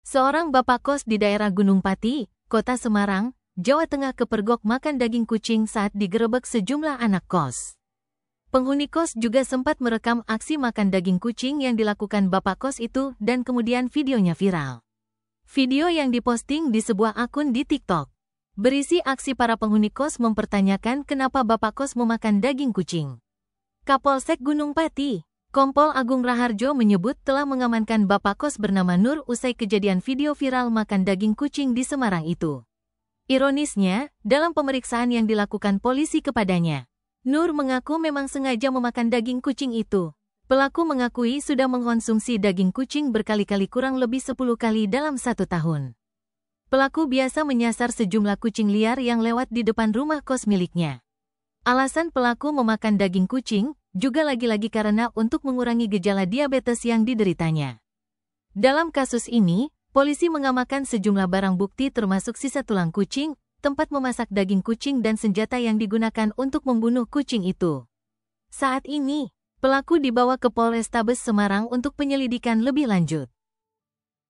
Seorang bapak kos di daerah Gunung Pati, Kota Semarang, Jawa Tengah kepergok makan daging kucing saat digerebek sejumlah anak kos. Penghuni kos juga sempat merekam aksi makan daging kucing yang dilakukan bapak kos itu dan kemudian videonya viral. Video yang diposting di sebuah akun di TikTok berisi aksi para penghuni kos mempertanyakan kenapa bapak kos memakan daging kucing. Kapolsek Gunung Pati, Kompol Agung Raharjo menyebut telah mengamankan bapak kos bernama Nur usai kejadian video viral makan daging kucing di Semarang itu. Ironisnya, dalam pemeriksaan yang dilakukan polisi kepadanya, Nur mengaku memang sengaja memakan daging kucing itu. Pelaku mengakui sudah mengkonsumsi daging kucing berkali-kali kurang lebih 10 kali dalam 1 tahun. Pelaku biasa menyasar sejumlah kucing liar yang lewat di depan rumah kos miliknya. Alasan pelaku memakan daging kucing juga lagi-lagi karena untuk mengurangi gejala diabetes yang dideritanya. Dalam kasus ini, polisi mengamankan sejumlah barang bukti termasuk sisa tulang kucing, tempat memasak daging kucing dan senjata yang digunakan untuk membunuh kucing itu. Saat ini, pelaku dibawa ke Polrestabes Semarang untuk penyelidikan lebih lanjut.